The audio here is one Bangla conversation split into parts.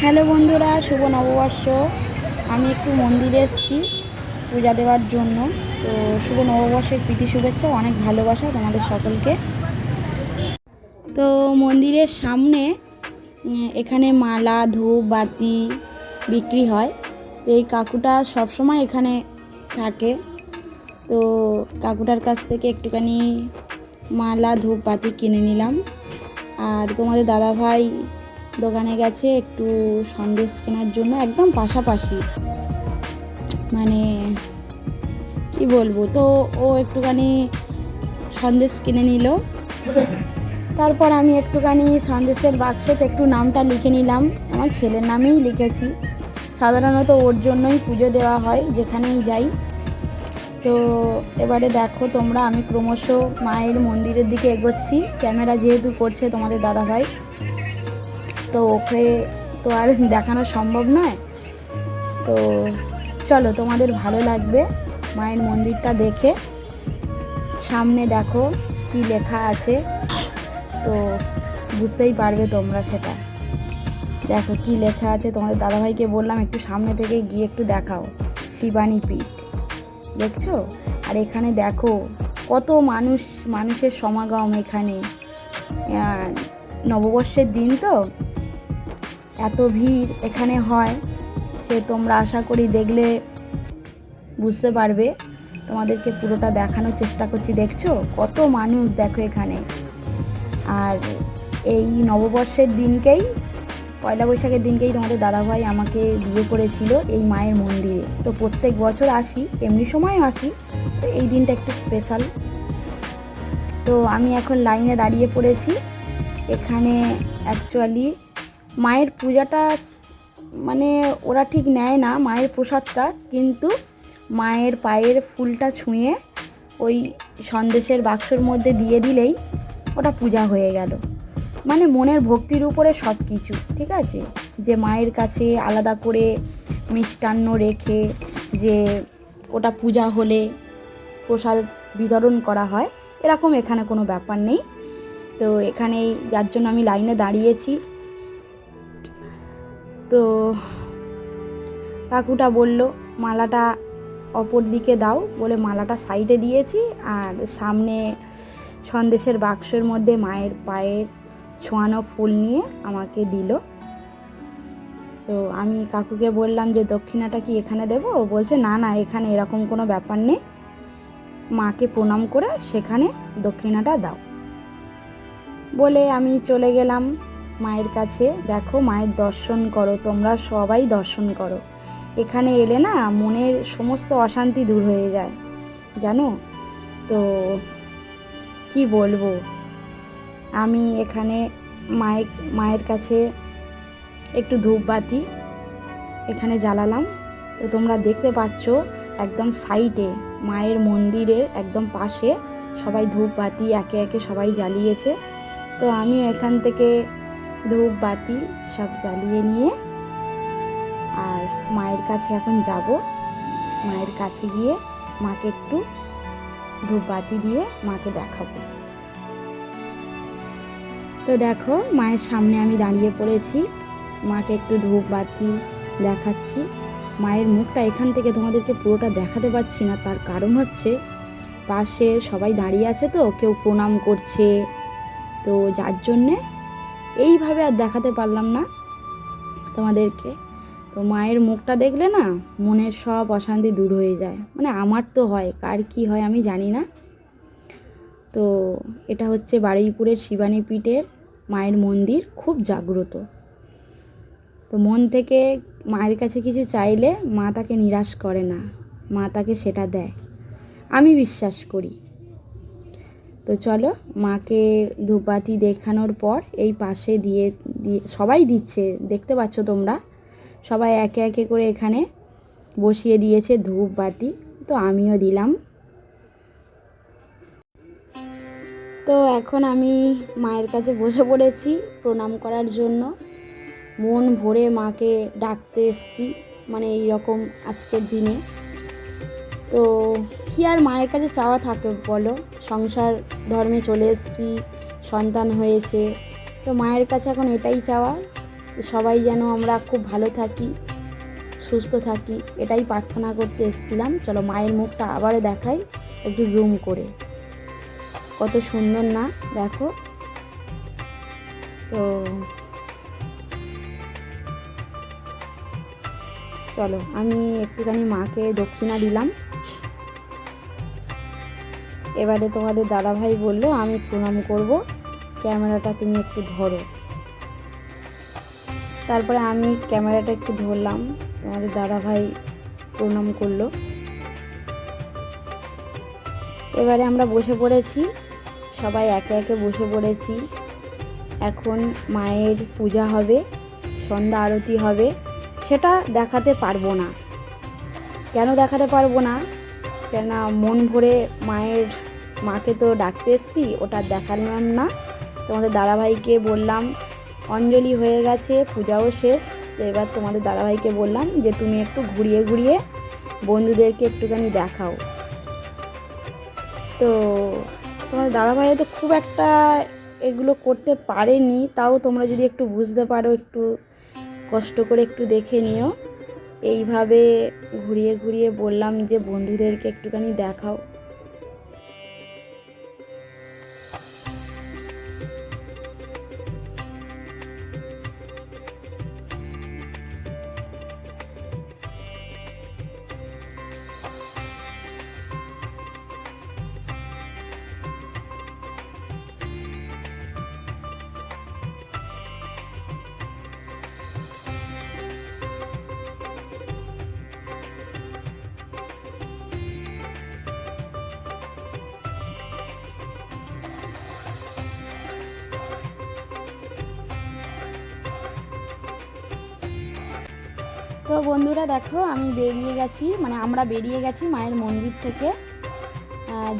হ্যালো বন্ধুরা, শুভ নববর্ষ। আমি একটু মন্দিরে এসেছি পূজা দেওয়ার জন্য। তো শুভ নববর্ষের প্রীতি শুভেচ্ছা, অনেক ভালোবাসা তোমাদের সকলকে। তো মন্দিরের সামনে এখানে মালা ধূপ বাতি বিক্রি হয়। তো এই কাকুটা সবসময় এখানে থাকে। তো কাকুটার কাছ থেকে একটুখানি মালা ধূপ বাতি কিনে নিলাম। আর তোমাদের দাদাভাই দোকানে গেছে একটু সন্দেশ কেনার জন্য, একদম পাশাপাশি, মানে কি বলবো। তো ও একটুখানি সন্দেশ কিনে নিল। তারপর আমি একটুখানি সন্দেশের বাক্সতে একটু নামটা লিখে নিলাম। আমার ছেলের নামেই লিখেছি, সাধারণত ওর জন্যই পুজো দেওয়া হয় যেখানেই যাই। তো এবারে দেখো তোমরা, আমি ক্রমশ মায়ের মন্দিরের দিকে এগোচ্ছি। ক্যামেরা যেহেতু করছে তোমাদের দাদাভাই, তো ওকে তো আর দেখানো সম্ভব নয়। তো চলো, তোমাদের ভালো লাগবে মায়ের মন্দিরটা দেখে। সামনে দেখো কি লেখা আছে, তো বুঝতেই পারবে তোমরা। সেটা দেখো কি লেখা আছে। তোমাদের দাদাভাইকে বললাম একটু সামনে থেকে গিয়ে একটু দেখাও, শিবানী পীঠ, দেখছো? আর এখানে দেখো কত মানুষের সমাগম এখানে। নববর্ষের দিন তো এত ভিড় এখানে হয়, সে তোমরা আশা করি দেখলে বুঝতে পারবে। তোমাদেরকে পুরোটা দেখানোর চেষ্টা করছি। দেখছো কত মানুষ, দেখো এখানে। আর এই নববর্ষের দিনকেই, পয়লা বৈশাখের দিনকেই তোমাদের দাদাভাই আমাকে বিয়ে করেছিল এই মায়ের মন্দিরে। তো প্রত্যেক বছর আসি, এমনি সময়ও আসি, তো এই দিনটা একটু স্পেশাল। তো আমি এখন লাইনে দাঁড়িয়ে পড়েছি। এখানে অ্যাকচুয়ালি মায়ের পূজাটা মানে ওরা ঠিক নেয় না মায়ের প্রসাদটা, কিন্তু মায়ের পায়ের ফুলটা ছুঁয়ে ওই সন্দেশের বাক্সর মধ্যে দিয়ে দিলেই ওটা পূজা হয়ে গেল। মানে মনের ভক্তির উপরে সব কিছু, ঠিক আছে? যে মায়ের কাছে আলাদা করে মিষ্টান্ন রেখে যে ওটা পূজা হলে প্রসাদ বিতরণ করা হয়, এরকম এখানে কোনো ব্যাপার নেই। তো এখানেই যার জন্য আমি লাইনে দাঁড়িয়েছি। তো কাকুটা বলল মালাটা অপর দিকে দাও বলে মালাটা সাইডে দিয়েছি, আর সামনে সন্দেশের বাক্সের মধ্যে মায়ের পায়ের ছোঁয়ানো ফুল নিয়ে আমাকে দিল। তো আমি কাকুকে বললাম যে দক্ষিণাটা কি এখানে দেবো? ও বলছে না না, এখানে এরকম কোনো ব্যাপার নেই, মাকে প্রণাম করে সেখানে দক্ষিণাটা দাও বলে আমি চলে গেলাম মায়ের কাছে। দেখো মায়ের দর্শন করো, তোমরা সবাই দর্শন করো। এখানে এলে না মনের সমস্ত অশান্তি দূর হয়ে যায়, জানো তো? কি বলবো, আমি এখানে মায়ের কাছে একটু ধূপবাতি এখানে জ্বালালাম। তো তোমরা দেখতে পাচ্ছ একদম সাইডে মায়ের মন্দিরের একদম পাশে সবাই ধূপবাতি একে একে সবাই জ্বালিয়েছে। তো আমি এখান থেকে ধূপবাতি সব জ্বালিয়ে নিয়ে আর মায়ের কাছে এখন যাব। মায়ের কাছে গিয়ে মাকে একটু ধূপবাতি দিয়ে মাকে দেখাবো। তো দেখো মায়ের সামনে আমি দাঁড়িয়ে পড়েছি, মাকে একটু ধূপবাতি দেখাচ্ছি। মায়ের মুখটা এখান থেকে তোমাদেরকে পুরোটা দেখাতে পারছি না, তার কারণ হচ্ছে পাশে সবাই দাঁড়িয়ে আছে, তো কেউ প্রণাম করছে, তো যার জন্যে এইভাবে আর দেখাতে পারলাম না তোমাদেরকে। তো মায়ের মুখটা দেখলে না মনের সব অশান্তি দূর হয়ে যায়, মানে আমার তো হয়, কার কি হয় আমি জানি না। তো এটা হচ্ছে বারুইপুরের শিবানী পীঠের মায়ের মন্দির, খুব জাগ্রত। তো মন থেকে মায়ের কাছে কিছু চাইলে মা তাকে নিরাশ করে না, মা তাকে সেটা দেয়, আমি বিশ্বাস করি। তো চলো, মাকে ধূপবাতি দেখানোর পর এই পাশে দিয়ে সবাই দিচ্ছে, দেখতে পাচ্ছ তোমরা, সবাই একে একে করে এখানে বসিয়ে দিয়েছে ধূপবাতি, তো আমিও দিলাম। তো এখন আমি মায়ের কাছে বসে পড়েছি প্রণাম করার জন্য। মন ভরে মাকে ডাকতে এসেছি, মানে এই রকম আজকের দিনে। তো কি আর মায়ের কাছে চাওয়া থাকে বলো? সংসার ধর্মে চলে এসেছি, সন্তান হয়েছে, তো মায়ের কাছে এখন এটাই চাওয়া সবাই যেন আমরা খুব ভালো থাকি, সুস্থ থাকি, এটাই প্রার্থনা করতে এসেছিলাম। চলো মায়ের মুখটা আবারও দেখাই একটু জুম করে, কত সুন্দর না দেখো। তো চলো আমি একটুখানি মাকে দক্ষিণা দিলাম। এবারে তোমাদের দাদাভাই বললো আমি প্রণাম করব, ক্যামেরাটা তুমি একটু ধরো। তারপরে আমি ক্যামেরাটা একটু ধরলাম, তোমাদের দাদাভাই প্রণাম করলো। এবারে আমরা বসে পড়েছি, সবাই একে একে বসে পড়েছি। এখন মায়ের পূজা হবে, সন্ধ্যা আরতি হবে, সেটা দেখাতে পারবো না। কেন দেখাতে পারবো না? কেননা মন ভরে মাকে তো ডাকতে এসেছি, ওটা দেখালাম না। তোমাদের দাদাভাইকে বললাম অঞ্জলি হয়ে গেছে, পূজাও শেষ, তো এবার তোমাদের দাদাভাইকে বললাম যে তুমি একটু ঘুরিয়ে ঘুরিয়ে বন্ধুদেরকে একটুখানি দেখাও। তো তোমাদের দাদাভাই তো খুব একটা এগুলো করতে পারেনি, তাও তোমরা যদি একটু বুঝতে পারো, একটু কষ্ট করে একটু দেখে নিও। এইভাবে ঘুরিয়ে ঘুরিয়ে বললাম যে বন্ধুদেরকে একটুখানি দেখাও। তো বন্ধুরা দেখো আমি বেরিয়ে গেছি, মানে আমরা বেরিয়ে গেছি মায়ের মন্দির থেকে।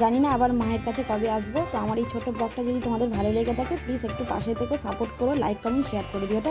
জানি না আবার মায়ের কাছে কবে আসবো। তো আমার এই ছোটো ব্লগটা যদি তোমাদের ভালো লেগে থাকে প্লিজ একটু পাশে থেকে সাপোর্ট করো, লাইক কমেন্ট শেয়ার করে দিও।